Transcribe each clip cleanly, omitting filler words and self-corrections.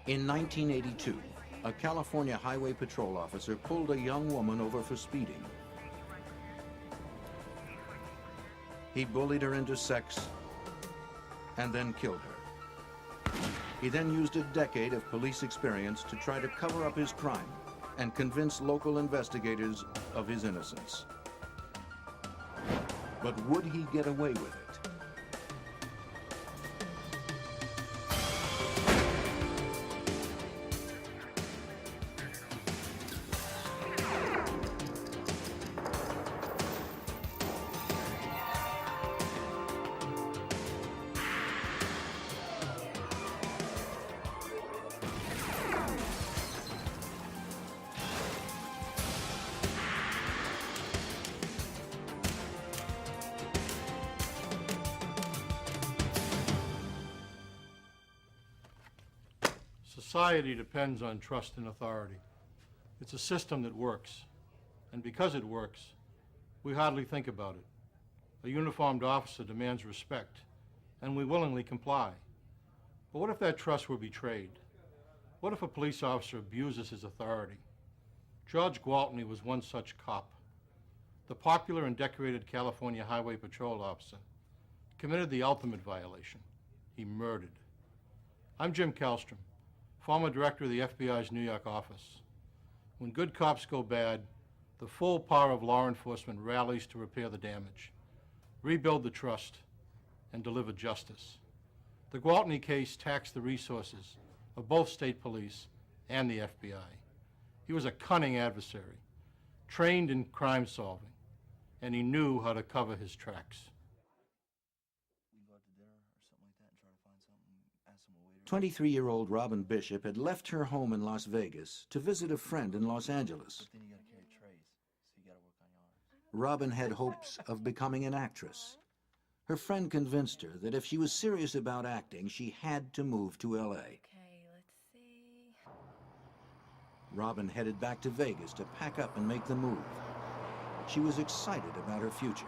In 1982, a California Highway Patrol officer pulled a young woman over for speeding. He bullied her into sex and then killed her. He then used a decade of police experience to try to cover up his crime and convince local investigators of his innocence. But would he get away with it? Society depends on trust and authority. It's a system that works. And because it works, we hardly think about it. A uniformed officer demands respect, and we willingly comply. But what if that trust were betrayed? What if a police officer abuses his authority? George Gwaltney was one such cop. The popular and decorated California Highway Patrol officer committed the ultimate violation. He murdered. I'm Jim Kallstrom, former director of the FBI's New York office. When good cops go bad, the full power of law enforcement rallies to repair the damage, rebuild the trust, and deliver justice. The Gwaltney case taxed the resources of both state police and the FBI. He was a cunning adversary, trained in crime solving, and he knew how to cover his tracks. 23-year-old Robin Bishop had left her home in Las Vegas to visit a friend in Los Angeles. Robin had hopes of becoming an actress. Her friend convinced her that if she was serious about acting, she had to move to LA. Okay, let's see. Robin headed back to Vegas to pack up and make the move. She was excited about her future.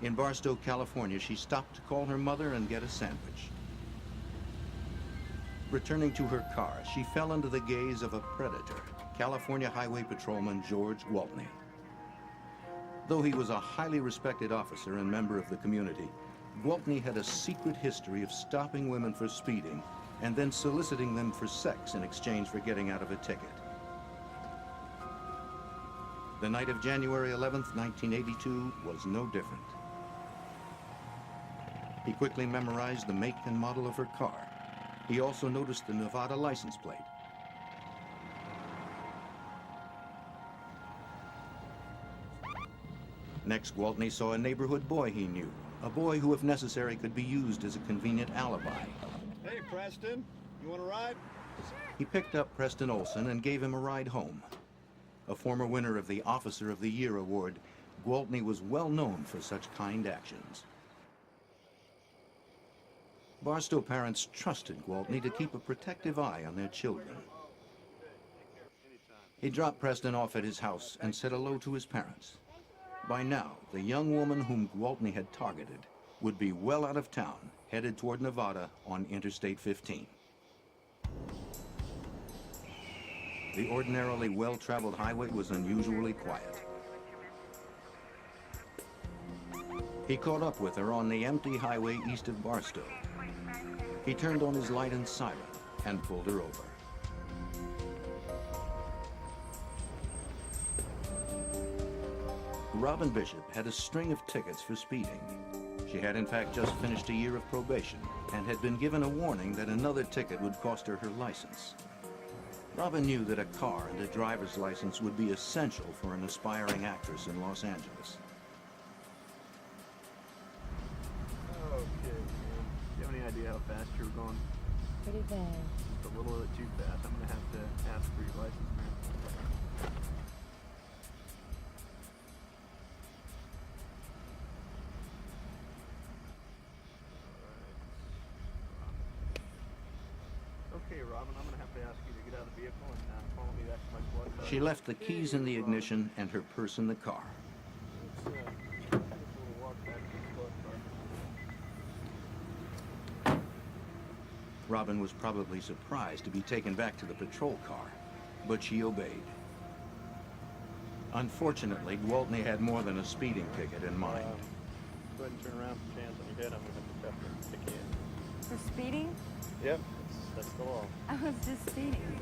In Barstow, California, she stopped to call her mother and get a sandwich. Returning to her car, she fell into the gaze of a predator, California Highway Patrolman George Gwaltney. Though he was a highly respected officer and member of the community, Gwaltney had a secret history of stopping women for speeding and then soliciting them for sex in exchange for getting out of a ticket. The night of January 11th, 1982 was no different. He quickly memorized the make and model of her car. He also noticed the Nevada license plate. Next, Gwaltney saw a neighborhood boy he knew, a boy who, if necessary, could be used as a convenient alibi. Hey, Preston, you want a ride? He picked up Preston Olson and gave him a ride home. A former winner of the Officer of the Year award, Gwaltney was well known for such kind actions. Barstow parents trusted Gwaltney to keep a protective eye on their children. He dropped Preston off at his house and said hello to his parents. By now, the young woman whom Gwaltney had targeted would be well out of town, headed toward Nevada on Interstate 15. The ordinarily well-traveled highway was unusually quiet. He caught up with her on the empty highway east of Barstow. He turned on his light and siren and pulled her over. Robin Bishop had a string of tickets for speeding. She had in fact just finished a year of probation and had been given a warning that another ticket would cost her her license. Robin knew that a car and a driver's license would be essential for an aspiring actress in Los Angeles. Okay, man. Do you have any idea how fast you were going? Pretty bad. Just a little bit too fast. I'm gonna have to ask for your license, man. Okay, Robin, I'm gonna have to ask you to get out of the vehicle and follow me back to my squad car. She left the keys in the ignition and her purse in the car. Let's take a little walk back to the squad car. Robin was probably surprised to be taken back to the patrol car, but she obeyed. Unfortunately, Gwaltney had more than a speeding ticket in mind. Go ahead and turn around. Put your hands on your head. I'm going to have to cuff you and kick you in. For speeding? Yep, that's the law. I was just speeding.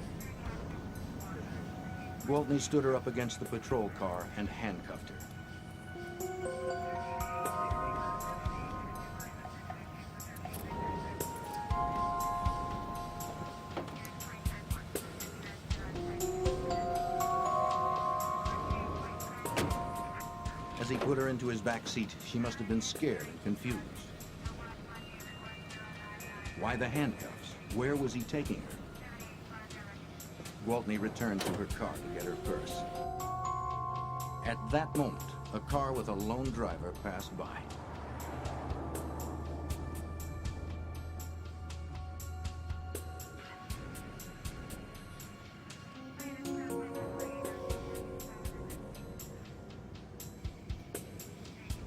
Gwaltney stood her up against the patrol car and handcuffed her. As he put her into his back seat, she must have been scared and confused. Why the handcuffs? Where was he taking her? Gwaltney returned to her car to get her purse. At that moment, a car with a lone driver passed by.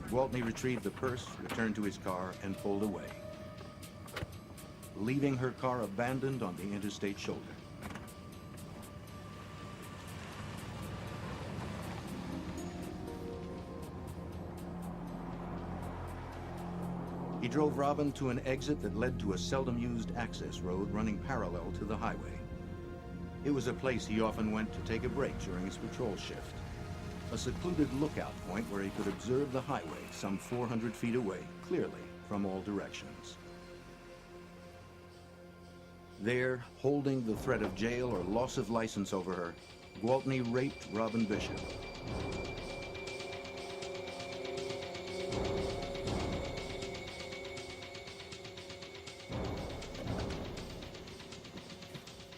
Gwaltney retrieved the purse, returned to his car, and pulled away, leaving her car abandoned on the interstate shoulder. He drove Robin to an exit that led to a seldom-used access road running parallel to the highway. It was a place he often went to take a break during his patrol shift. A secluded lookout point where he could observe the highway some 400 feet away, clearly from all directions. There, holding the threat of jail or loss of license over her, Gwaltney raped Robin Bishop.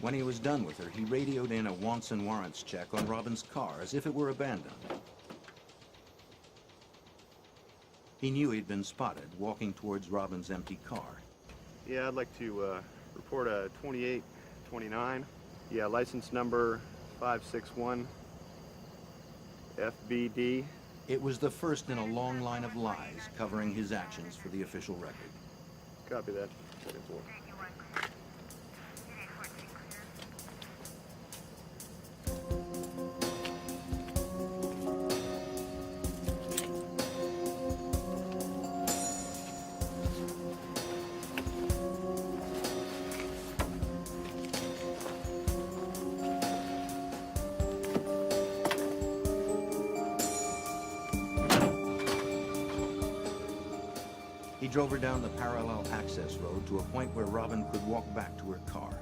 When he was done with her, he radioed in a wants and warrants check on Robin's car as if it were abandoned. He knew he'd been spotted walking towards Robin's empty car. Yeah, I'd like to report a 2829. Yeah, license number 561 FBD. It was the first in a long line of lies covering his actions for the official record. Copy that. 44. He drove her down the parallel access road to a point where Robin could walk back to her car.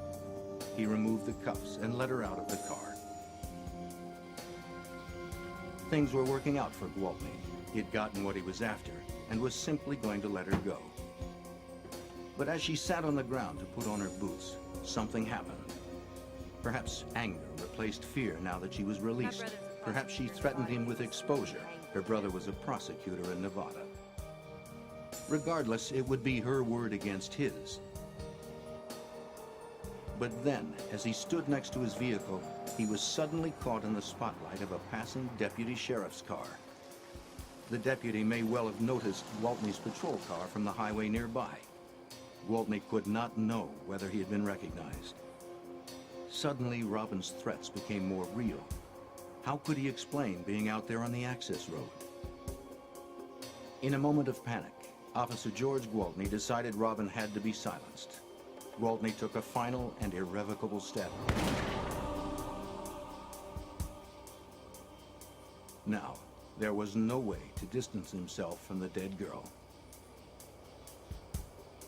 He removed the cuffs and let her out of the car. Things were working out for Gwaltney. He'd gotten what he was after and was simply going to let her go. But as she sat on the ground to put on her boots, something happened. Perhaps anger replaced fear now that she was released. Perhaps she threatened him with exposure. Her brother was a prosecutor in Nevada. Regardless, it would be her word against his. But then, as he stood next to his vehicle, he was suddenly caught in the spotlight of a passing deputy sheriff's car. The deputy may well have noticed Gwaltney's patrol car from the highway nearby. Gwaltney could not know whether he had been recognized. Suddenly, Robin's threats became more real. How could he explain being out there on the access road? In a moment of panic, Officer George Gwaltney decided Robin had to be silenced. Gwaltney took a final and irrevocable step. Now, there was no way to distance himself from the dead girl.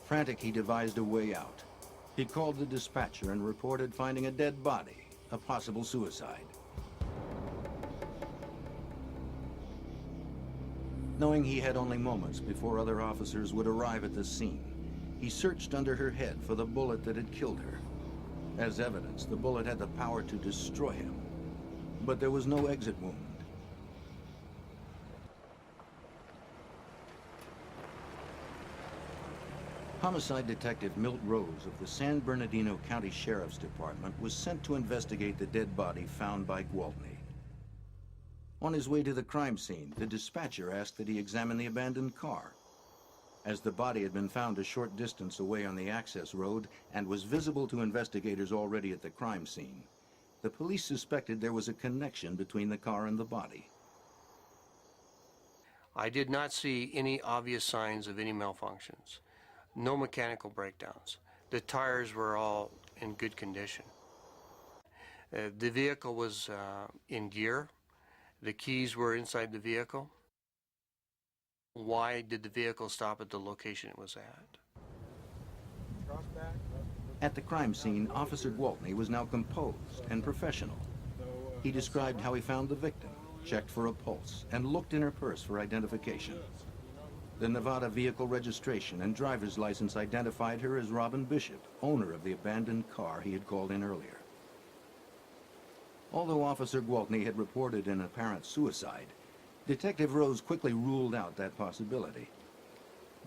Frantic, he devised a way out. He called the dispatcher and reported finding a dead body, a possible suicide. Knowing he had only moments before other officers would arrive at the scene, he searched under her head for the bullet that had killed her. As evidence, the bullet had the power to destroy him, but there was no exit wound. Homicide Detective Milt Rose of the San Bernardino County Sheriff's Department was sent to investigate the dead body found by Gwaltney. On his way to the crime scene, the dispatcher asked that he examine the abandoned car. As the body had been found a short distance away on the access road and was visible to investigators already at the crime scene, the police suspected there was a connection between the car and the body. I did not see any obvious signs of any malfunctions. No mechanical breakdowns. The tires were all in good condition. The vehicle was in gear. The keys were inside the vehicle. Why did the vehicle stop at the location it was at? At the crime scene, Officer Gwaltney was now composed and professional. He described how he found the victim, checked for a pulse, and looked in her purse for identification. The Nevada vehicle registration and driver's license identified her as Robin Bishop, owner of the abandoned car he had called in earlier. Although Officer Gwaltney had reported an apparent suicide, Detective Rose quickly ruled out that possibility.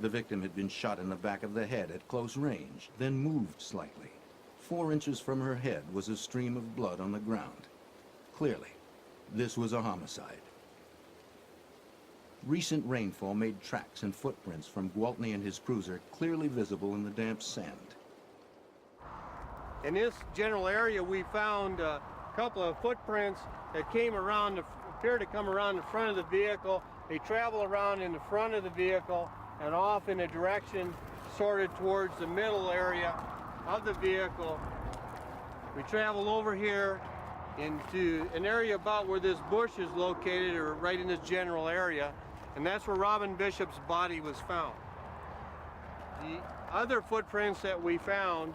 The victim had been shot in the back of the head at close range, then moved slightly. 4 inches from her head was a stream of blood on the ground. Clearly, this was a homicide. Recent rainfall made tracks and footprints from Gwaltney and his cruiser clearly visible in the damp sand. In this general area, we found a couple of footprints that appear to come around the front of the vehicle. They travel around in the front of the vehicle and off in a direction sorted towards the middle area of the vehicle. We travel over here into an area about where this bush is located, or right in this general area, and that's where Robin Bishop's body was found. The other footprints that we found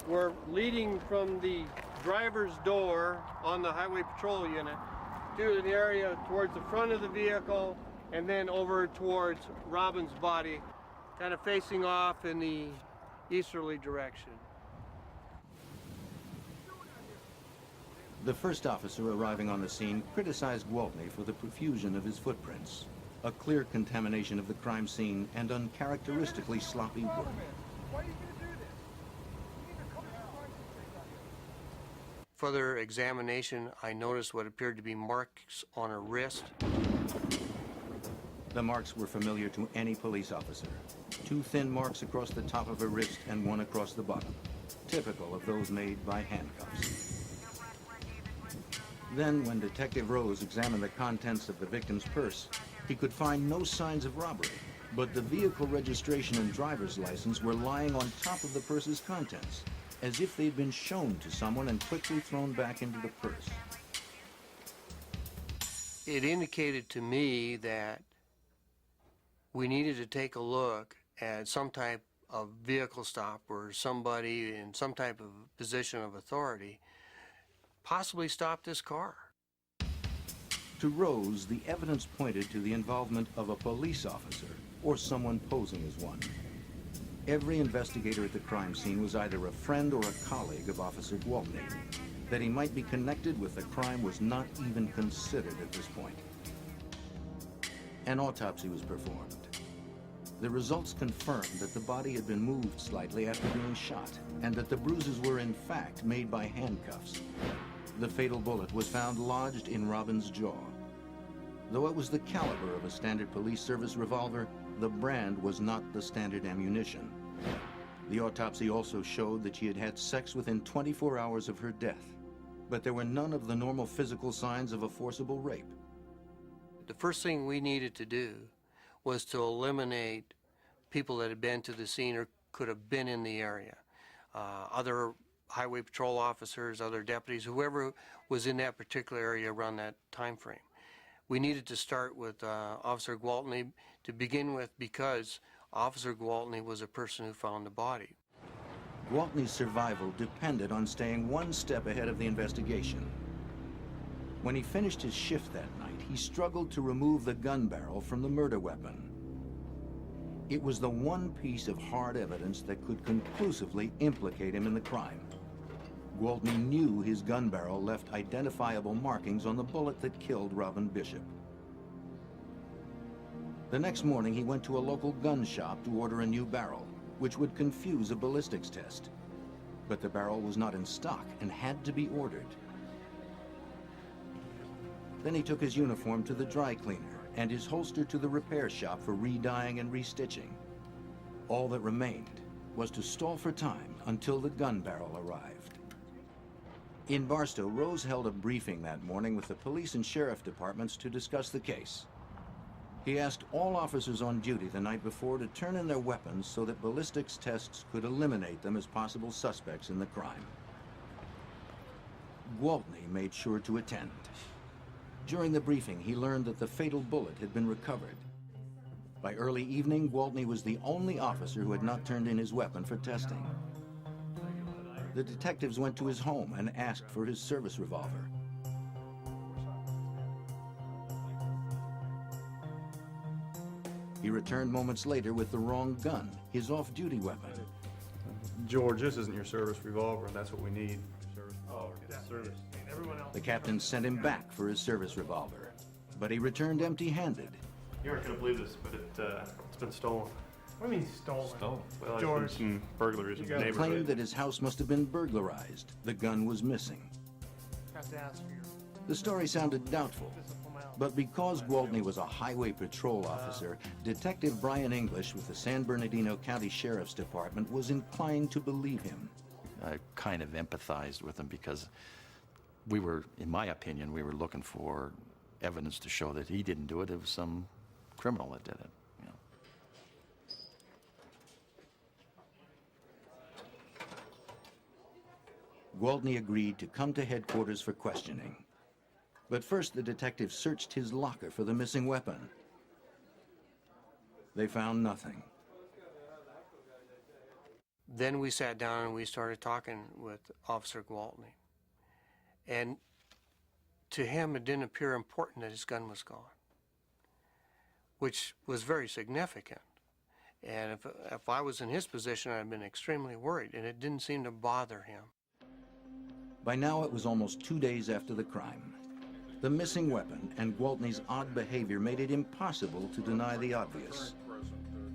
were leading from the driver's door on the highway patrol unit to an area towards the front of the vehicle and then over towards Robin's body, kind of facing off in the easterly direction. The first officer arriving on the scene criticized Gwaltney for the profusion of his footprints, a clear contamination of the crime scene and uncharacteristically sloppy work. Further examination, I noticed what appeared to be marks on her wrist. The marks were familiar to any police officer. 2 thin marks across the top of her wrist and 1 across the bottom, typical of those made by handcuffs. Then, when Detective Rose examined the contents of the victim's purse, he could find no signs of robbery, but the vehicle registration and driver's license were lying on top of the purse's contents, as if they'd been shown to someone and quickly thrown back into the purse. It indicated to me that we needed to take a look at some type of vehicle stop where somebody in some type of position of authority possibly stopped this car. To Rose, the evidence pointed to the involvement of a police officer or someone posing as one. Every investigator at the crime scene was either a friend or a colleague of Officer Gwaltney. That he might be connected with the crime was not even considered at this point. An autopsy was performed. The results confirmed that the body had been moved slightly after being shot, and that the bruises were in fact made by handcuffs. The fatal bullet was found lodged in Robin's jaw. Though it was the caliber of a standard police service revolver, the brand was not the standard ammunition. The autopsy also showed that she had had sex within 24 hours of her death, but there were none of the normal physical signs of a forcible rape. The first thing we needed to do was to eliminate people that had been to the scene or could have been in the area. Other highway patrol officers, other deputies, whoever was in that particular area around that time frame. We needed to start with Officer Gwaltney to begin with, because Officer Gwaltney was a person who found the body. Gwaltney's survival depended on staying one step ahead of the investigation. When he finished his shift that night, he struggled to remove the gun barrel from the murder weapon. It was the one piece of hard evidence that could conclusively implicate him in the crime. Gwaltney knew his gun barrel left identifiable markings on the bullet that killed Robin Bishop. The next morning, he went to a local gun shop to order a new barrel, which would confuse a ballistics test. But the barrel was not in stock and had to be ordered. Then he took his uniform to the dry cleaner and his holster to the repair shop for re-dyeing and restitching. All that remained was to stall for time until the gun barrel arrived. In Barstow, Rose held a briefing that morning with the police and sheriff departments to discuss the case. He asked all officers on duty the night before to turn in their weapons so that ballistics tests could eliminate them as possible suspects in the crime. Gwaltney made sure to attend. During the briefing, he learned that the fatal bullet had been recovered. By early evening, Gwaltney was the only officer who had not turned in his weapon for testing. The detectives went to his home and asked for his service revolver. He returned moments later with the wrong gun, his off-duty weapon. George, this isn't your service revolver, and that's what we need. The captain sent him back for his service revolver, but he returned empty-handed. You aren't going to believe this, but it's been stolen. What do you mean stolen? Well, there's George. been some burglaries in the He neighborhood. claimed that his house must have been burglarized. The gun was missing. Have to ask for your The story sounded doubtful, physical malady. but because Gwaltney was a highway patrol officer, Detective Brian English with the San Bernardino County Sheriff's Department was inclined to believe him. I kind of empathized with him because we were, in my opinion, we were looking for evidence to show that he didn't do it. It was some criminal that did it. You know. Gwaltney agreed to come to headquarters for questioning. But first, the detectives searched his locker for the missing weapon. They found nothing. Then we sat down and we started talking with Officer Gwaltney. And to him, it didn't appear important that his gun was gone, which was very significant. And if I was in his position, I'd have been extremely worried, and it didn't seem to bother him. By now, it was almost 2 days after the crime. The missing weapon and Gwaltney's odd behavior made it impossible to deny the obvious.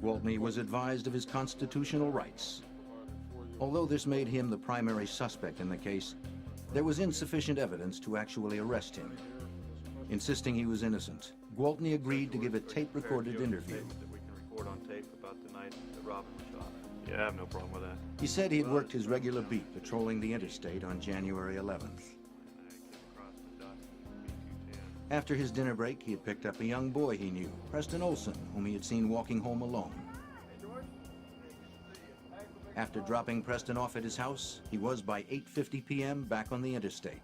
Gwaltney was advised of his constitutional rights. Although this made him the primary suspect in the case, there was insufficient evidence to actually arrest him. Insisting he was innocent, Gwaltney agreed to give a tape-recorded interview. That we can record on tape about the night that Robin was shot. Yeah, I have no problem with that. He said he had worked his regular beat patrolling the interstate on January 11th. After his dinner break, he had picked up a young boy he knew, Preston Olson, whom he had seen walking home alone. After dropping Preston off at his house, he was by 8:50 p.m. back on the interstate.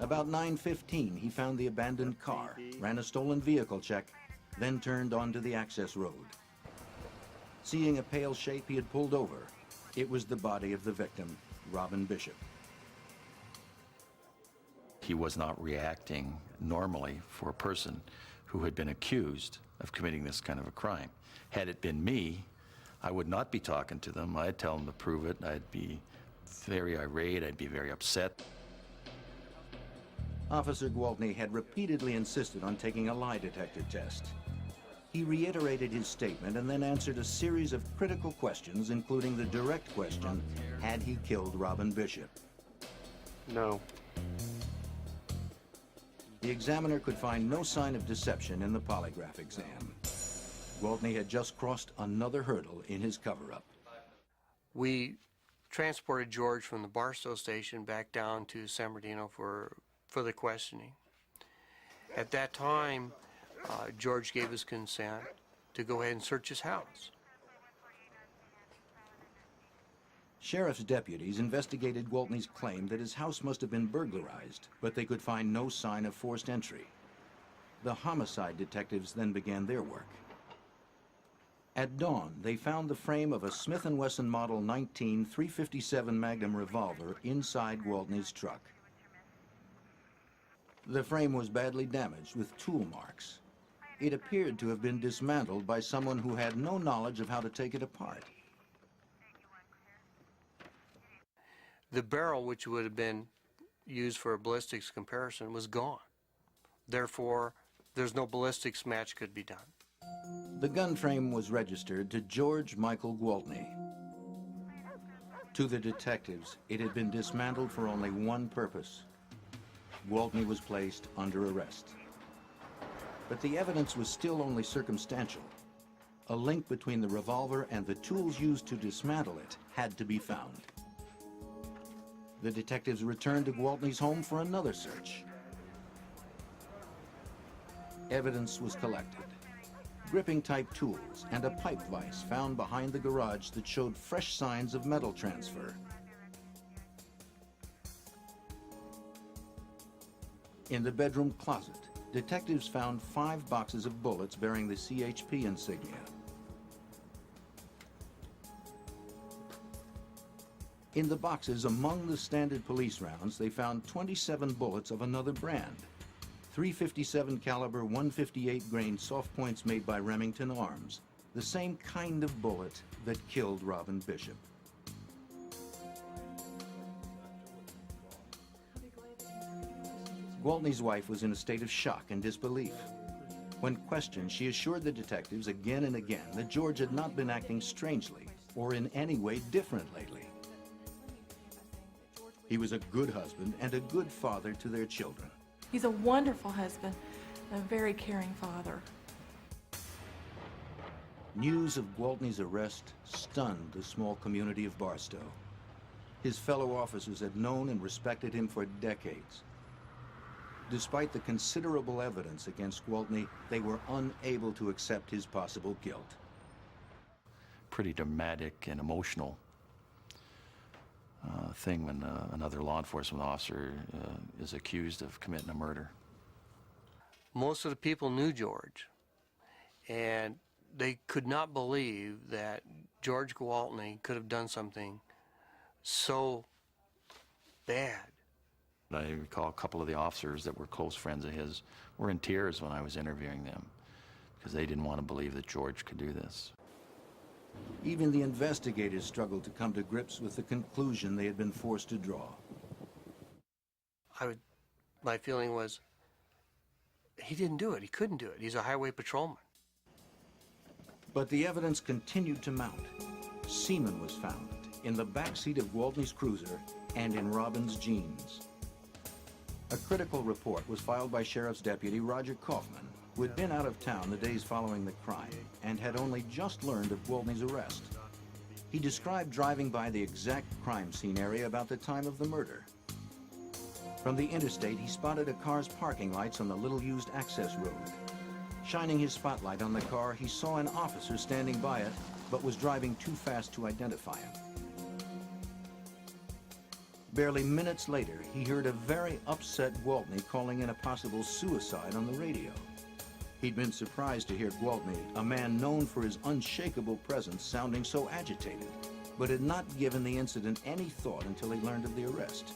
About 9:15, he found the abandoned car, ran a stolen vehicle check, then turned onto the access road. Seeing a pale shape, he had pulled over. It was the body of the victim, Robin Bishop. He was not reacting normally for a person who had been accused of committing this kind of a crime. Had it been me, I would not be talking to them. I'd tell them to prove it. I'd be very irate. I'd be very upset. Officer Gwaltney had repeatedly insisted on taking a lie detector test. He reiterated his statement and then answered a series of critical questions, including the direct question, had he killed Robin Bishop? No. The examiner could find no sign of deception in the polygraph exam. Gwaltney had just crossed another hurdle in his cover-up. We transported George from the Barstow station back down to San Bernardino for the questioning. At that time, George gave his consent to go ahead and search his house. Sheriff's deputies investigated Gwaltney's claim that his house must have been burglarized, but they could find no sign of forced entry. The homicide detectives then began their work. At dawn, they found the frame of a Smith & Wesson Model 19 .357 Magnum revolver inside Gwaltney's truck. The frame was badly damaged with tool marks. It appeared to have been dismantled by someone who had no knowledge of how to take it apart. The barrel, which would have been used for a ballistics comparison, was gone. Therefore, there's no ballistics match could be done. The gun frame was registered to George Michael Gwaltney. To the detectives, it had been dismantled for only one purpose. Gwaltney was placed under arrest. But the evidence was still only circumstantial. a link between the revolver and the tools used to dismantle it had to be found. The detectives returned to Gwaltney's home for another search. Evidence was collected. Gripping-type tools and a pipe vise found behind the garage that showed fresh signs of metal transfer. In the bedroom closet, detectives found 5 boxes of bullets bearing the CHP insignia. In the boxes among the standard police rounds, they found 27 bullets of another brand. 357 caliber 158 grain soft points made by Remington Arms, the same kind of bullet that killed Robin Bishop. Gwaltney's wife was in a state of shock and disbelief. When questioned, she assured the detectives again and again that George had not been acting strangely or in any way different lately. He was a good husband and a good father to their children. He's a wonderful husband and a very caring father. News of Gwaltney's arrest stunned the small community of Barstow. His fellow officers had known and respected him for decades. Despite the considerable evidence against Gwaltney, they were unable to accept his possible guilt. Pretty dramatic and emotional thing when another law enforcement officer is accused of committing a murder. Most of the people knew George, and they could not believe that George Gwaltney could have done something so bad. I recall a couple of the officers that were close friends of his were in tears when I was interviewing them because they didn't want to believe that George could do this. Even the investigators struggled to come to grips with the conclusion they had been forced to draw. My feeling was, he didn't do it. He couldn't do it. He's a highway patrolman. But the evidence continued to mount. Semen was found in the backseat of Gwaltney's cruiser and in Robin's jeans. A critical report was filed by Sheriff's Deputy Roger Kaufman, who had been out of town the days following the crime and had only just learned of Gwaltney's arrest. He described driving by the exact crime scene area about the time of the murder. From the interstate, he spotted a car's parking lights on the little-used access road. Shining his spotlight on the car, he saw an officer standing by it, but was driving too fast to identify him. Barely minutes later, he heard a very upset Gwaltney calling in a possible suicide on the radio. He'd been surprised to hear Gwaltney, a man known for his unshakable presence, sounding so agitated, but had not given the incident any thought until he learned of the arrest.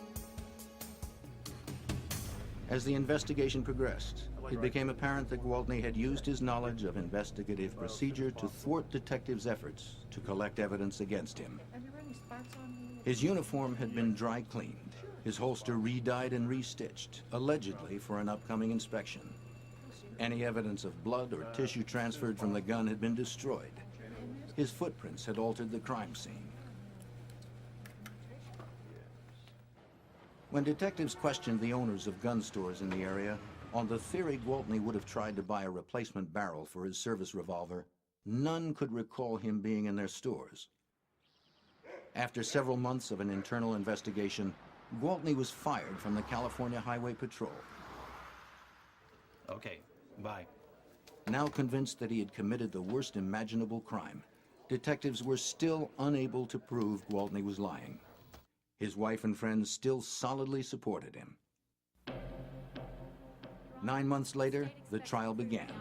As the investigation progressed, it became apparent that Gwaltney had used his knowledge of investigative procedure to thwart detectives' efforts to collect evidence against him. His uniform had been dry cleaned, his holster re-dyed and re-stitched, allegedly for an upcoming inspection. Any evidence of blood or tissue transferred from the gun had been destroyed. His footprints had altered the crime scene. When detectives questioned the owners of gun stores in the area, on the theory Gwaltney would have tried to buy a replacement barrel for his service revolver, none could recall him being in their stores. After several months of an internal investigation, Gwaltney was fired from the California Highway Patrol. Okay, bye. Now convinced that he had committed the worst imaginable crime, detectives were still unable to prove Gwaltney was lying. His wife and friends still solidly supported him. 9 months later, the trial began,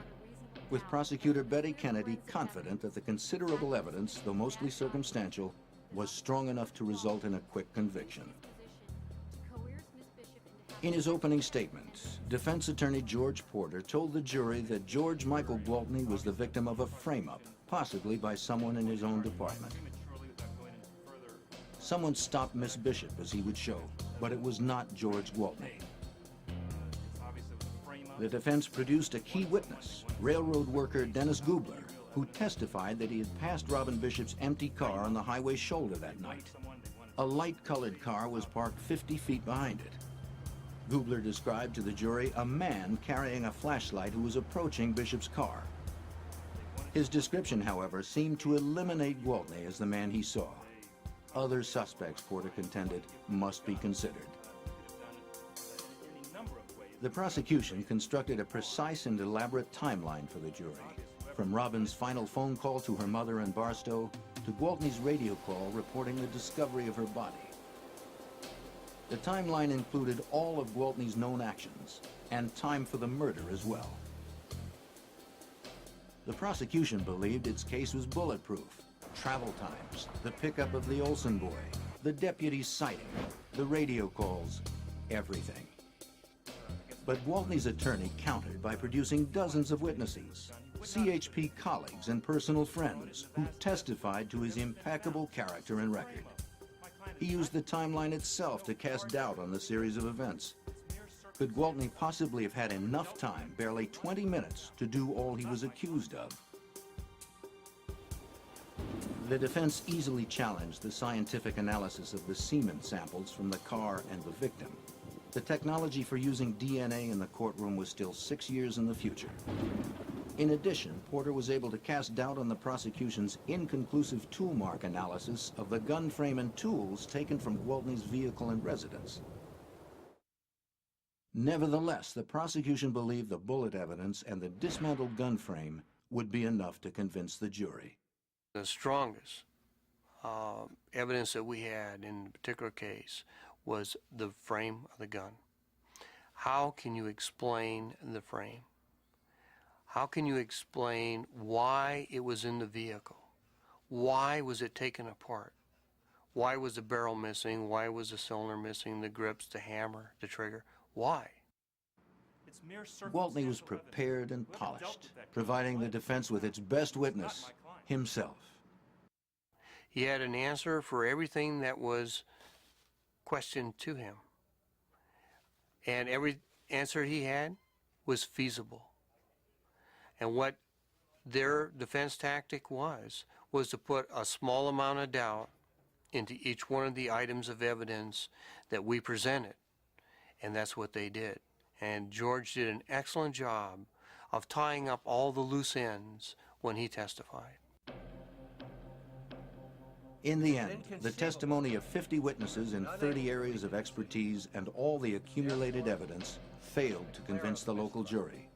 with prosecutor Betty Kennedy confident that the considerable evidence, though mostly circumstantial, was strong enough to result in a quick conviction. In his opening statement, defense attorney George Porter told the jury that George Michael Gwaltney was the victim of a frame-up, possibly by someone in his own department. Someone stopped Miss Bishop, as he would show, but it was not George Gwaltney. The defense produced a key witness, railroad worker Dennis Gubler, who testified that he had passed Robin Bishop's empty car on the highway shoulder that night. A light-colored car was parked 50 feet behind it. Gubler described to the jury a man carrying a flashlight who was approaching Bishop's car. His description, however, seemed to eliminate Gwaltney as the man he saw. Other suspects, Porter contended, must be considered. The prosecution constructed a precise and elaborate timeline for the jury, from Robin's final phone call to her mother in Barstow to Gwaltney's radio call reporting the discovery of her body. The timeline included all of Gwaltney's known actions and time for the murder as well. The prosecution believed its case was bulletproof. Travel times, the pickup of the Olsen boy, the deputy's sighting, the radio calls, everything. But Gwaltney's attorney countered by producing dozens of witnesses, CHP colleagues and personal friends who testified to his impeccable character and record. He used the timeline itself to cast doubt on the series of events. Could Gwaltney possibly have had enough time, barely 20 minutes, to do all he was accused of? The defense easily challenged the scientific analysis of the semen samples from the car and the victim. The technology for using DNA in the courtroom was still 6 years in the future. In addition, Porter was able to cast doubt on the prosecution's inconclusive tool mark analysis of the gun frame and tools taken from Gwaltney's vehicle and residence. Nevertheless, the prosecution believed the bullet evidence and the dismantled gun frame would be enough to convince the jury. The strongest evidence that we had in the particular case was the frame of the gun. How can you explain the frame? How can you explain why it was in the vehicle? Why was it taken apart? Why was the barrel missing? Why was the cylinder missing? The grips, the hammer, the trigger? Why? Gwaltney was prepared and polished, providing the defense with its best witness, himself. He had an answer for everything that was questioned to him. And every answer he had was feasible. And what their defense tactic was to put a small amount of doubt into each one of the items of evidence that we presented. And that's what they did. And George did an excellent job of tying up all the loose ends when he testified. In the end, the testimony of 50 witnesses in 30 areas of expertise and all the accumulated evidence failed to convince the local jury.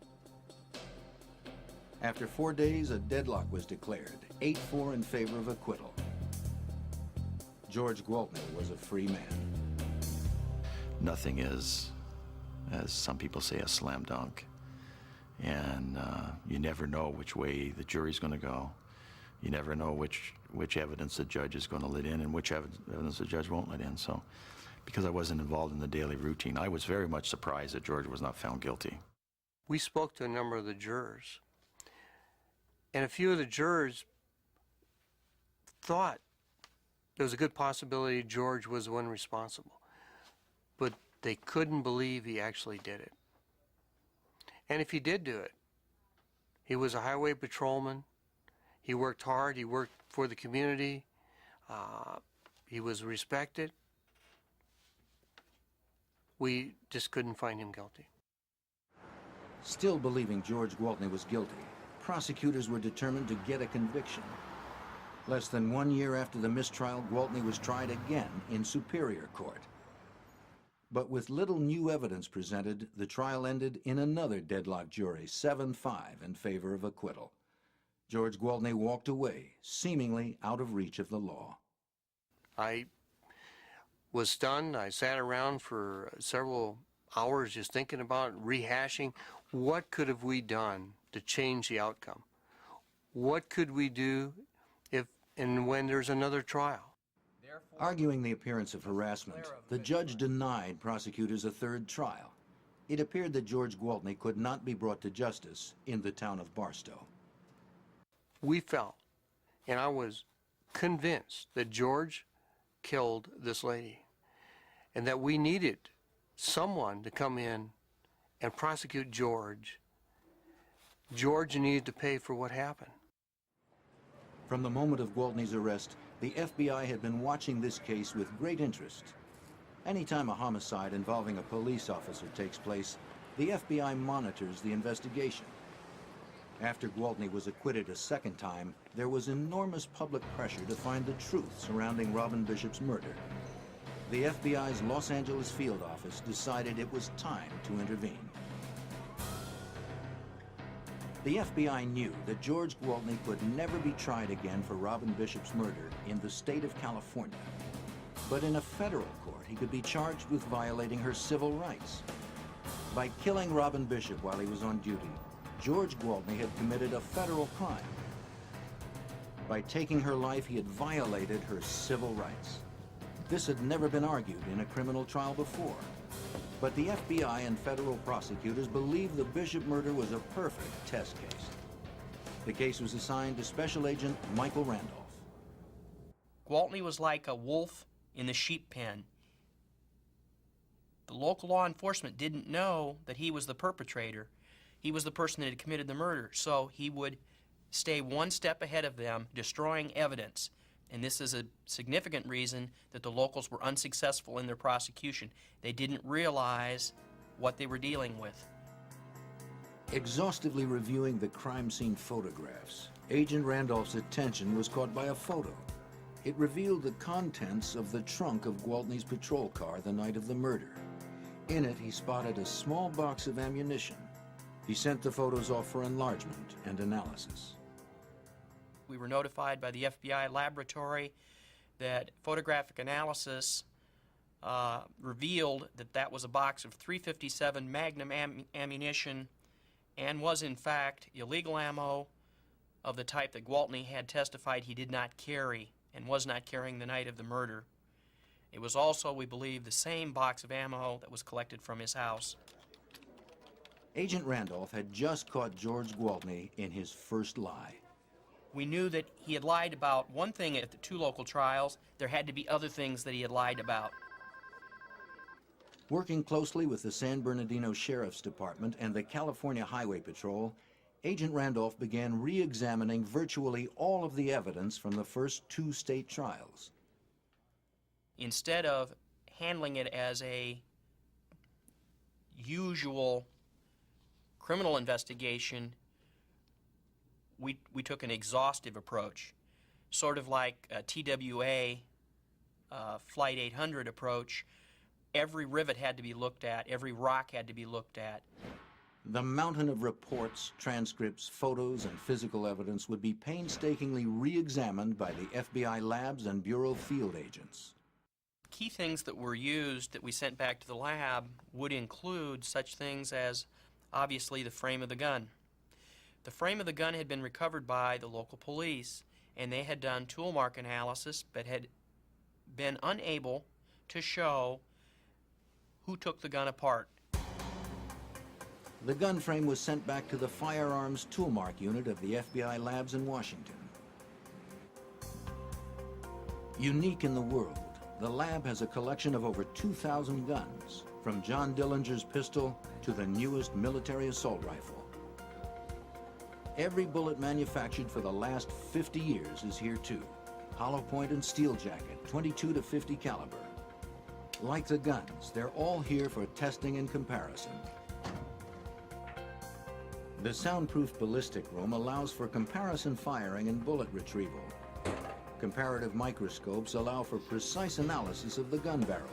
After 4 days, a deadlock was declared, 8-4 in favor of acquittal. George Gwaltney was a free man. Nothing is, as some people say, a slam dunk. And you never know which way the jury's going to go. You never know which evidence the judge is going to let in and which evidence the judge won't let in. So, because I wasn't involved in the daily routine, I was very much surprised that George was not found guilty. We spoke to a number of the jurors, and a few of the jurors thought there was a good possibility George was the one responsible, but they couldn't believe he actually did it. And if he did do it, he was a highway patrolman. He worked hard. He worked for the community. He was respected. We just couldn't find him guilty. Still believing George Gwaltney was guilty, prosecutors were determined to get a conviction. Less than 1 year after the mistrial, Gwaltney was tried again in Superior Court. But with little new evidence presented, the trial ended in another deadlocked jury, 7-5 in favor of acquittal. George Gwaltney walked away, seemingly out of reach of the law. I was stunned. I sat around for several hours just thinking about rehashing what could have we done to change the outcome. What could we do if and when there's another trial? Arguing the appearance of harassment, the judge denied prosecutors a third trial. It appeared that George Gwaltney could not be brought to justice in the town of Barstow. We felt, and I was convinced, that George killed this lady and that we needed someone to come in and prosecute George. George needed to pay for what happened. From the moment of Gwaltney's arrest, the FBI had been watching this case with great interest. Anytime a homicide involving a police officer takes place, the FBI monitors the investigation. After Gwaltney was acquitted a second time, there was enormous public pressure to find the truth surrounding Robin Bishop's murder. The FBI's Los Angeles field office decided it was time to intervene. The FBI knew that George Gwaltney could never be tried again for Robin Bishop's murder in the state of California. But in a federal court, he could be charged with violating her civil rights. By killing Robin Bishop while he was on duty, George Gwaltney had committed a federal crime. By taking her life, he had violated her civil rights. This had never been argued in a criminal trial before. But the FBI and federal prosecutors believed the Bishop murder was a perfect test case. The case was assigned to Special Agent Michael Randolph. Gwaltney was like a wolf in the sheep pen. The local law enforcement didn't know that he was the perpetrator. He was the person that had committed the murder, so he would stay one step ahead of them, destroying evidence. And this is a significant reason that the locals were unsuccessful in their prosecution. They didn't realize what they were dealing with. Exhaustively reviewing the crime scene photographs, Agent Randolph's attention was caught by a photo. It revealed the contents of the trunk of Gwaltney's patrol car the night of the murder. In it, he spotted a small box of ammunition. He sent the photos off for enlargement and analysis. We were notified by the FBI laboratory that photographic analysis revealed that that was a box of .357 Magnum ammunition and was in fact illegal ammo of the type that Gwaltney had testified he did not carry and was not carrying the night of the murder. It was also, we believe, the same box of ammo that was collected from his house. Agent Randolph had just caught George Gwaltney in his first lie. We knew that he had lied about one thing at the two local trials. There had to be other things that he had lied about. Working closely with the San Bernardino Sheriff's Department and the California Highway Patrol, Agent Randolph began re-examining virtually all of the evidence from the first two state trials. Instead of handling it as a usual criminal investigation, we took an exhaustive approach, sort of like a TWA Flight 800 approach. Every rivet had to be looked at, every rock had to be looked at. The mountain of reports, transcripts, photos, and physical evidence would be painstakingly re-examined by the FBI labs and Bureau field agents. Key things that were used that we sent back to the lab would include such things as, obviously, the frame of the gun. The frame of the gun had been recovered by the local police, and they had done tool mark analysis, but had been unable to show who took the gun apart. The gun frame was sent back to the Firearms Tool Mark Unit of the FBI labs in Washington. Unique in the world, the lab has a collection of over 2,000 guns, from John Dillinger's pistol to the newest military assault rifle. Every bullet manufactured for the last 50 years is here too. Hollow point and steel jacket, 22 to 50 caliber. Like the guns, they're all here for testing and comparison. The soundproof ballistic room allows for comparison firing and bullet retrieval. Comparative microscopes allow for precise analysis of the gun barrels.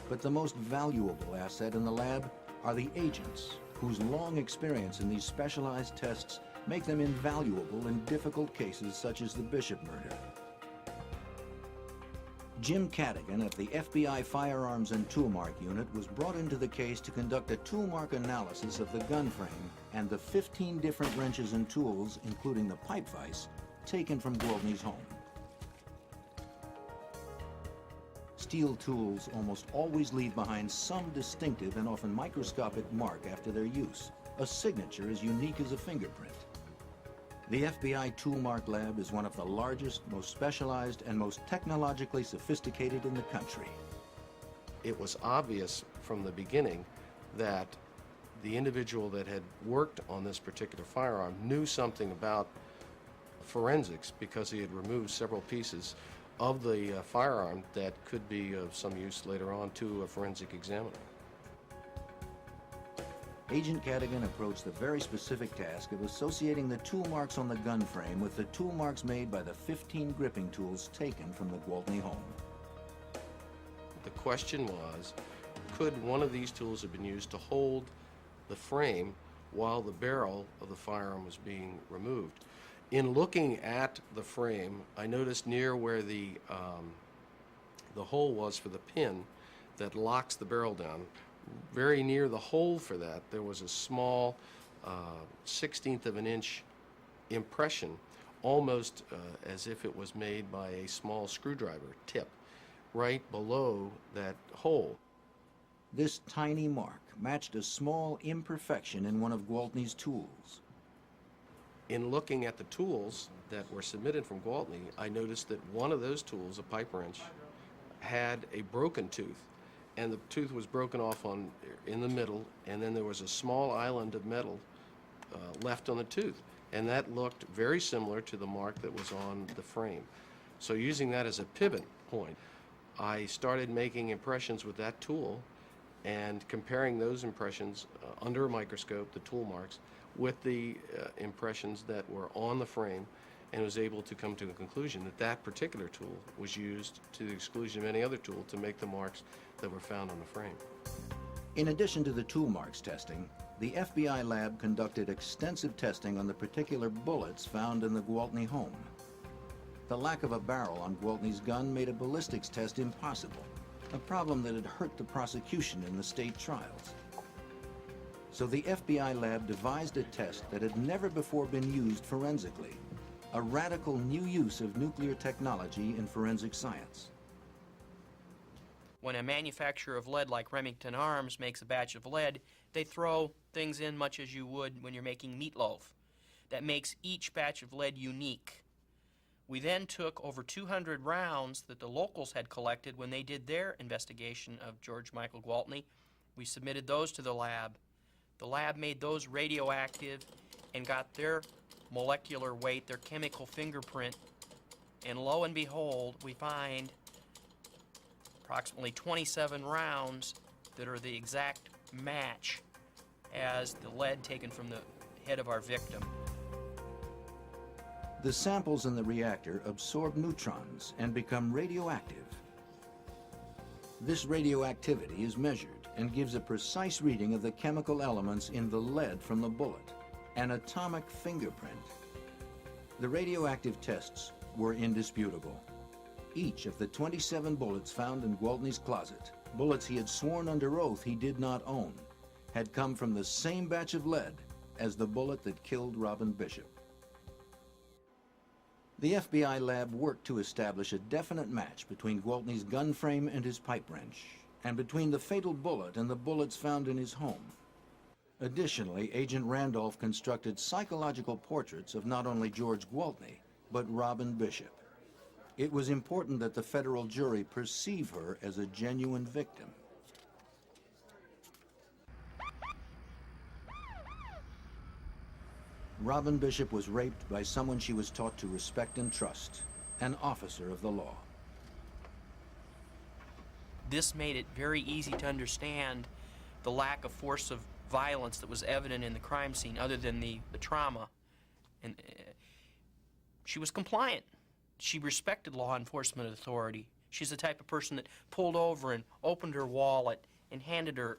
But the most valuable asset in the lab are the agents, whose long experience in these specialized tests make them invaluable in difficult cases such as the Bishop murder. Jim Cadigan of the FBI Firearms and Tool Mark Unit was brought into the case to conduct a tool mark analysis of the gun frame and the 15 different wrenches and tools, including the pipe vise, taken from Gwaltney's home. Steel tools almost always leave behind some distinctive and often microscopic mark after their use, a signature as unique as a fingerprint. The FBI Tool Mark Lab is one of the largest, most specialized, and most technologically sophisticated in the country. It was obvious from the beginning that the individual that had worked on this particular firearm knew something about forensics because he had removed several pieces of the firearm that could be of some use later on to a forensic examiner. Agent Cadigan approached the very specific task of associating the tool marks on the gun frame with the tool marks made by the 15 gripping tools taken from the Gwaltney home. The question was, could one of these tools have been used to hold the frame while the barrel of the firearm was being removed? In looking at the frame, I noticed near where the hole was for the pin that locks the barrel down, very near the hole for that, there was a small 1/16 of an inch impression, almost as if it was made by a small screwdriver tip, right below that hole. This tiny mark matched a small imperfection in one of Gwaltney's tools. In looking at the tools that were submitted from Gwaltney, I noticed that one of those tools, a pipe wrench, had a broken tooth, and the tooth was broken off in the middle, and then there was a small island of metal left on the tooth, and that looked very similar to the mark that was on the frame. So using that as a pivot point, I started making impressions with that tool and comparing those impressions under a microscope, the tool marks, with the impressions that were on the frame, and was able to come to a conclusion that that particular tool was used to the exclusion of any other tool to make the marks that were found on the frame. In addition to the tool marks testing, the FBI lab conducted extensive testing on the particular bullets found in the Gwaltney home. The lack of a barrel on Gwaltney's gun made a ballistics test impossible, a problem that had hurt the prosecution in the state trials. So the FBI lab devised a test that had never before been used forensically, a radical new use of nuclear technology in forensic science. When a manufacturer of lead like Remington Arms makes a batch of lead, they throw things in much as you would when you're making meatloaf. That makes each batch of lead unique. We then took over 200 rounds that the locals had collected when they did their investigation of George Michael Gwaltney. We submitted those to the lab. The lab made those radioactive and got their molecular weight, their chemical fingerprint, and lo and behold, we find approximately 27 rounds that are the exact match as the lead taken from the head of our victim. The samples in the reactor absorb neutrons and become radioactive. This radioactivity is measured and gives a precise reading of the chemical elements in the lead from the bullet, an atomic fingerprint. The radioactive tests were indisputable. Each of the 27 bullets found in Gwaltney's closet, bullets he had sworn under oath he did not own, had come from the same batch of lead as the bullet that killed Robin Bishop. The FBI lab worked to establish a definite match between Gwaltney's gun frame and his pipe wrench, and between the fatal bullet and the bullets found in his home. Additionally, Agent Randolph constructed psychological portraits of not only George Gwaltney, but Robin Bishop. It was important that the federal jury perceive her as a genuine victim. Robin Bishop was raped by someone she was taught to respect and trust, an officer of the law. This made it very easy to understand the lack of force of violence that was evident in the crime scene other than the trauma. And she was compliant. She respected law enforcement authority. She's the type of person that pulled over and opened her wallet and handed her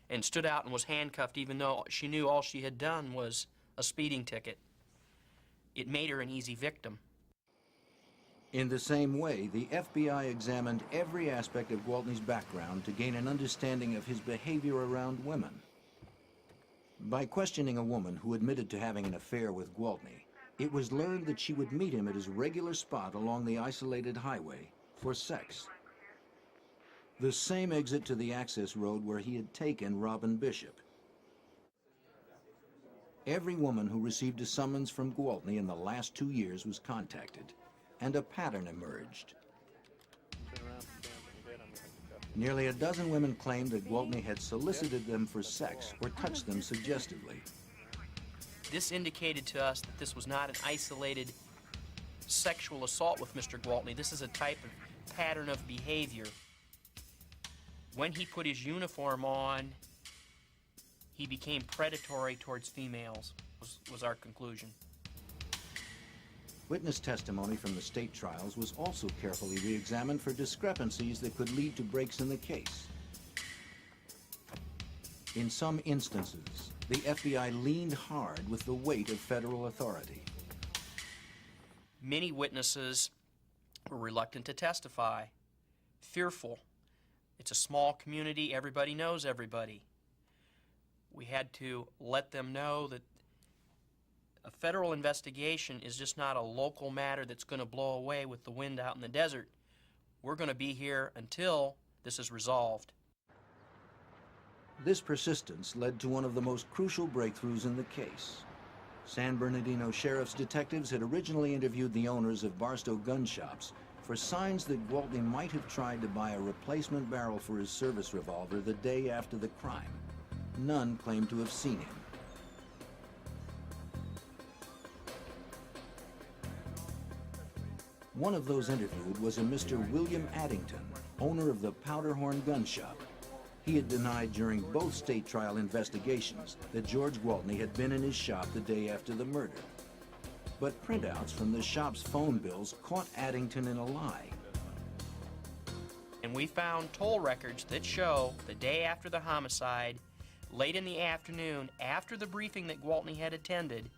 and stood out and was handcuffed even though she knew all she had done was a speeding ticket. It made her an easy victim. In the same way, the FBI examined every aspect of Gwaltney's background to gain an understanding of his behavior around women. By questioning a woman who admitted to having an affair with Gwaltney, it was learned that she would meet him at his regular spot along the isolated highway for sex. The same exit to the access road where he had taken Robin Bishop. Every woman who received a summons from Gwaltney in the last 2 years was contacted, and a pattern emerged. Nearly a dozen women claimed that Gwaltney had solicited them for sex or touched them suggestively. This indicated to us that this was not an isolated sexual assault with Mr. Gwaltney. This is a type of pattern of behavior. When he put his uniform on, he became predatory towards females, was our conclusion. Witness testimony from the state trials was also carefully re-examined for discrepancies that could lead to breaks in the case. In some instances, the FBI leaned hard with the weight of federal authority. Many witnesses were reluctant to testify, fearful. It's a small community, everybody knows everybody. We had to let them know that a federal investigation is just not a local matter that's going to blow away with the wind out in the desert. We're going to be here until this is resolved. This persistence led to one of the most crucial breakthroughs in the case. San Bernardino Sheriff's detectives had originally interviewed the owners of Barstow gun shops for signs that Gwaltney might have tried to buy a replacement barrel for his service revolver the day after the crime. None claimed to have seen him. One of those interviewed was a Mr. William Addington, owner of the Powderhorn Gun Shop. He had denied during both state trial investigations that George Gwaltney had been in his shop the day after the murder. But printouts from the shop's phone bills caught Addington in a lie. And we found toll records that show the day after the homicide, late in the afternoon, after the briefing that Gwaltney had attended,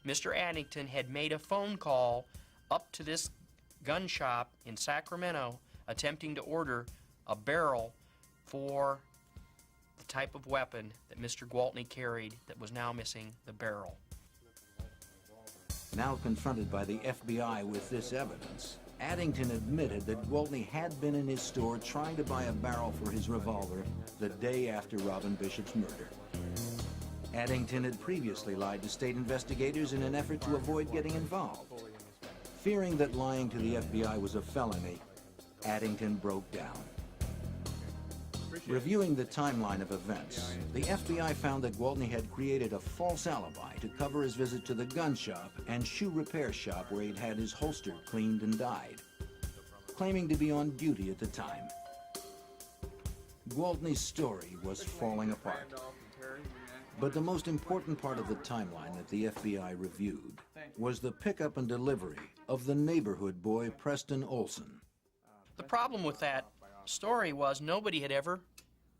Mr. Addington had made a phone call up to this gun shop in Sacramento attempting to order a barrel for the type of weapon that Mr. Gwaltney carried that was now missing the barrel. Now confronted by the FBI with this evidence, Addington admitted that Gwaltney had been in his store trying to buy a barrel for his revolver the day after Robin Bishop's murder. Addington had previously lied to state investigators in an effort to avoid getting involved. Fearing that lying to the FBI was a felony, Addington broke down. Reviewing the timeline of events, the FBI found that Gwaltney had created a false alibi to cover his visit to the gun shop and shoe repair shop where he'd had his holster cleaned and dyed, claiming to be on duty at the time. Gwaltney's story was falling apart. But the most important part of the timeline that the FBI reviewed was the pickup and delivery of the neighborhood boy Preston Olson. The problem with that story was nobody had ever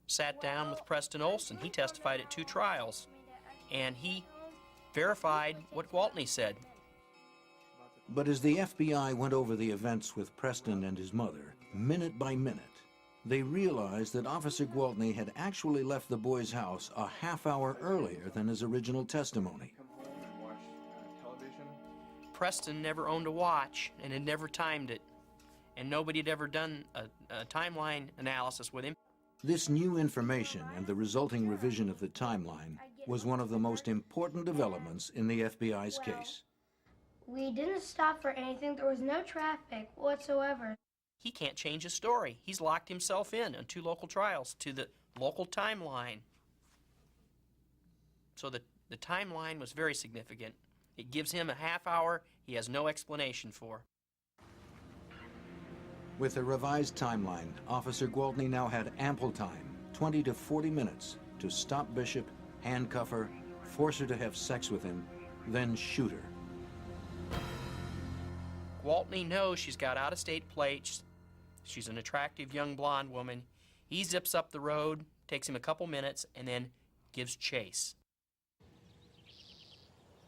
sat down with Preston Olson. He testified at 2 trials, and he verified what Gwaltney said. But as the FBI went over the events with Preston and his mother, minute by minute, they realized that Officer Gwaltney had actually left the boy's house a half hour earlier than his original testimony. Preston never owned a watch and had never timed it, and nobody had ever done a timeline analysis with him. This new information and the resulting revision of the timeline was one of the most important developments in the FBI's case. We didn't stop for anything. There was no traffic whatsoever. He can't change his story. He's locked himself in on 2 local trials to the local timeline. So the timeline was very significant. It gives him a half hour he has no explanation for. With a revised timeline, Officer Gwaltney now had ample time, 20 to 40 minutes, to stop Bishop, handcuff her, force her to have sex with him, then shoot her. Gwaltney knows she's got out-of-state plates. She's an attractive young blonde woman. He zips up the road, takes him a couple minutes, and then gives chase.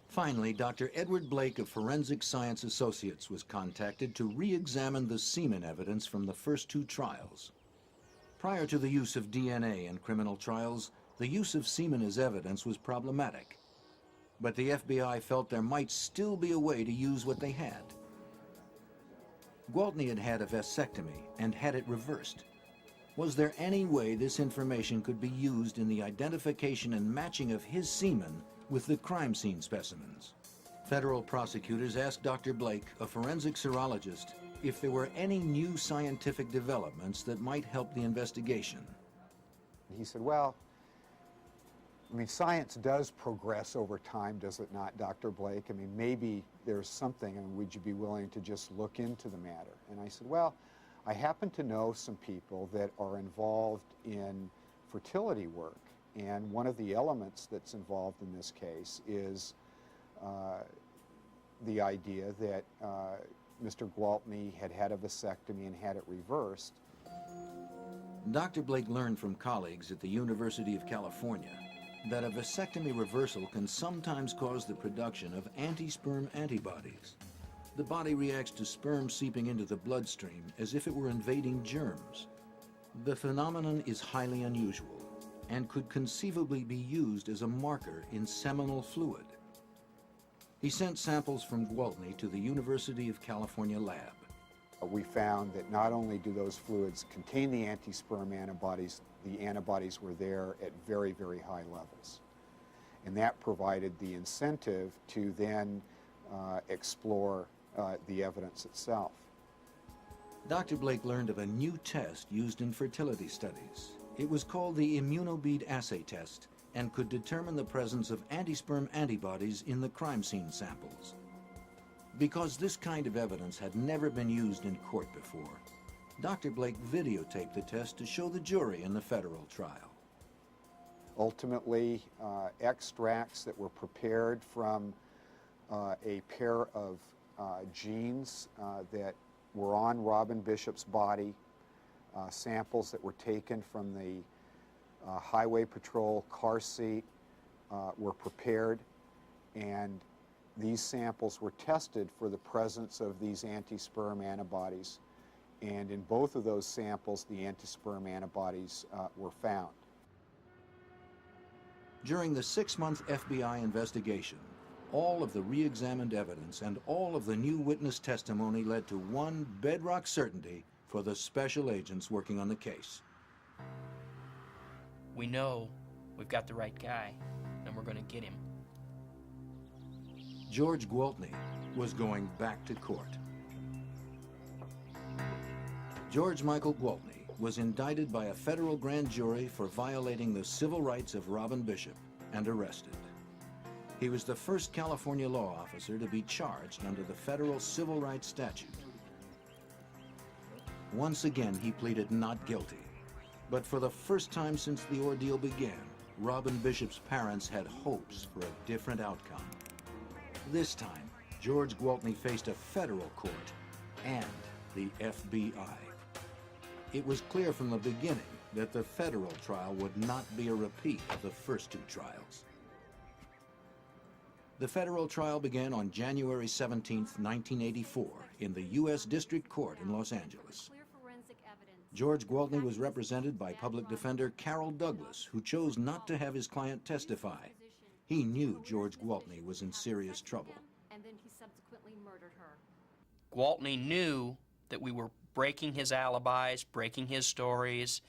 Finally, Dr. Edward Blake of Forensic Science Associates was contacted to re-examine the semen evidence from the first 2 trials. Prior to the use of DNA in criminal trials, the use of semen as evidence was problematic. But the FBI felt there might still be a way to use what they had. Gwaltney had had a vasectomy and had it reversed. Was there any way this information could be used in the identification and matching of his semen with the crime scene specimens? Federal prosecutors asked Dr. Blake, a forensic serologist, if there were any new scientific developments that might help the investigation. He said, well, I mean, science does progress over time, does it not, Dr. Blake? I mean, maybe there's something, and would you be willing to just look into the matter? And I said, well, I happen to know some people that are involved in fertility work, And one of the elements that's involved in this case is the idea that Mr. Gwaltney had had a vasectomy and had it reversed. Dr. Blake learned from colleagues at the University of California that a vasectomy reversal can sometimes cause the production of anti-sperm antibodies. The body reacts to sperm seeping into the bloodstream as if it were invading germs. The phenomenon is highly unusual and could conceivably be used as a marker in seminal fluid. He sent samples from Gwaltney to the University of California lab. We found that not only do those fluids contain the anti-sperm antibodies, the antibodies were there at very, very high levels. And that provided the incentive to then explore the evidence itself. Dr. Blake learned of a new test used in fertility studies. It was called the immunobead assay test and could determine the presence of anti-sperm antibodies in the crime scene samples. Because this kind of evidence had never been used in court before, Dr. Blake videotaped the test to show the jury in the federal trial. Ultimately, extracts that were prepared from a pair of genes that were on Robin Bishop's body, samples that were taken from the Highway Patrol car seat were prepared, and these samples were tested for the presence of these anti-sperm antibodies. And in both of those samples, the anti-sperm antibodies were found. During the 6-month FBI investigation, all of the re-examined evidence and all of the new witness testimony led to one bedrock certainty for the special agents working on the case. We know we've got the right guy, and we're going to get him. George Gwaltney was going back to court. George Michael Gwaltney was indicted by a federal grand jury for violating the civil rights of Robin Bishop and arrested. He was the first California law officer to be charged under the federal civil rights statute. Once again, he pleaded not guilty. But for the first time since the ordeal began, Robin Bishop's parents had hopes for a different outcome. This time, George Gwaltney faced a federal court and the FBI. It was clear from the beginning that the federal trial would not be a repeat of the first two trials. The federal trial began on January 17, 1984, in the U.S. District Court in Los Angeles. George Gwaltney was represented by public defender Carol Douglas, who chose not to have his client testify. He knew George Gwaltney was in serious trouble. And then he subsequently murdered her. Gwaltney knew that we were breaking his alibis, breaking his stories,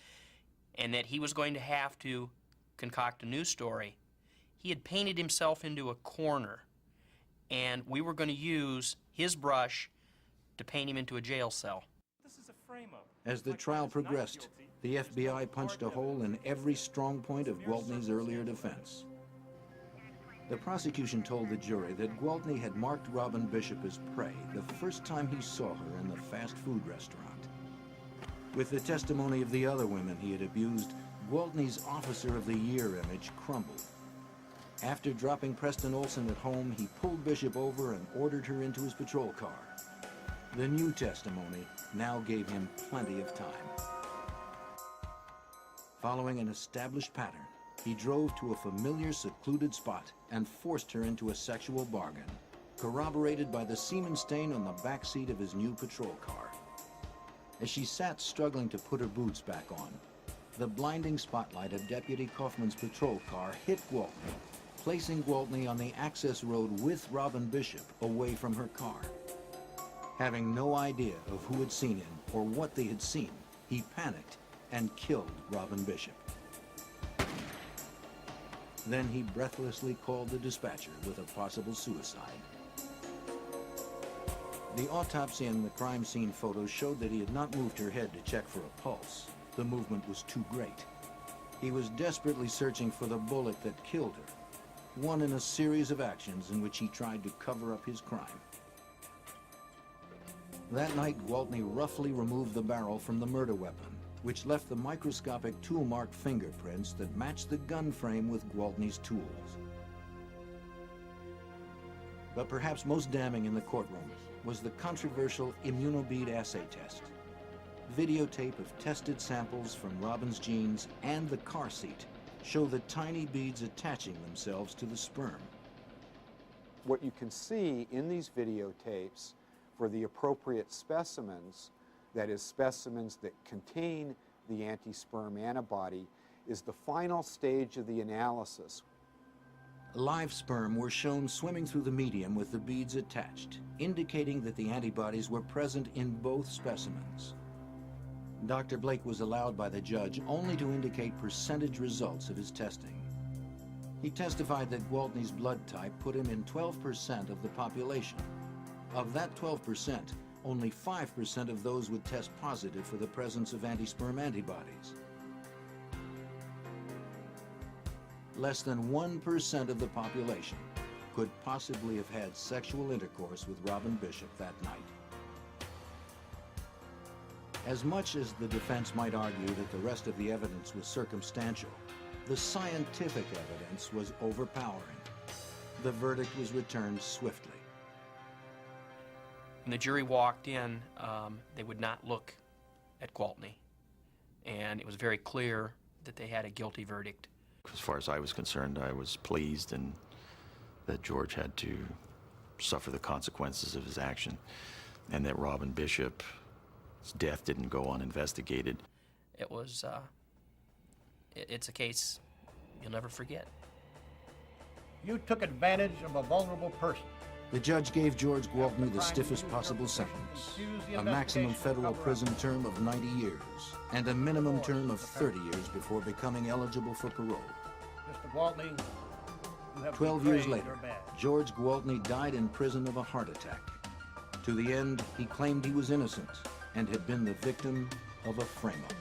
and that he was going to have to concoct a new story. He had painted himself into a corner, and we were going to use his brush to paint him into a jail cell. This is a frame-up. As the trial progressed, the FBI punched a hole in every strong point of Gwaltney's earlier defense. The prosecution told the jury that Gwaltney had marked Robin Bishop as prey the first time he saw her in the fast food restaurant. With the testimony of the other women he had abused, Gwaltney's Officer of the Year image crumbled. After dropping Preston Olson at home, he pulled Bishop over and ordered her into his patrol car. The new testimony now gave him plenty of time. Following an established pattern, he drove to a familiar secluded spot and forced her into a sexual bargain, corroborated by the semen stain on the back seat of his new patrol car. As she sat struggling to put her boots back on, the blinding spotlight of Deputy Kaufman's patrol car hit Gwaltney, placing Gwaltney on the access road with Robin Bishop away from her car. Having no idea of who had seen him or what they had seen, he panicked and killed Robin Bishop. Then he breathlessly called the dispatcher with a possible suicide. The autopsy and the crime scene photos showed that he had not moved her head to check for a pulse. The movement was too great. He was desperately searching for the bullet that killed her, one in a series of actions in which he tried to cover up his crime. That night, Gwaltney roughly removed the barrel from the murder weapon which left the microscopic tool-marked fingerprints that matched the gun frame with Gwaltney's tools. But perhaps most damning in the courtroom was the controversial immunobead assay test. Videotape of tested samples from Robin's jeans and the car seat show the tiny beads attaching themselves to the sperm. What you can see in these videotapes for the appropriate specimens, that is, specimens that contain the anti-sperm antibody, is the final stage of the analysis. Live sperm were shown swimming through the medium with the beads attached, indicating that the antibodies were present in both specimens. Dr. Blake was allowed by the judge only to indicate percentage results of his testing. He testified that Gwaltney's blood type put him in 12% of the population. Of that 12%, only 5% of those would test positive for the presence of anti-sperm antibodies. Less than 1% of the population could possibly have had sexual intercourse with Robin Bishop that night. As much as the defense might argue that the rest of the evidence was circumstantial, the scientific evidence was overpowering. The verdict was returned swiftly. When the jury walked in, they would not look at Gwaltney, and it was very clear that they had a guilty verdict. As far as I was concerned, I was pleased and that George had to suffer the consequences of his action, and that Robin Bishop's death didn't go uninvestigated. It was, it's a case you'll never forget. You took advantage of a vulnerable person. The judge gave George Gwaltney the stiffest possible sentence, a maximum federal prison term of 90 years and a minimum term of 30 years before becoming eligible for parole. Mr. Gwaltney, you have 12 years betrayed later, your badge. George Gwaltney died in prison of a heart attack. To the end, he claimed he was innocent and had been the victim of a frame-up.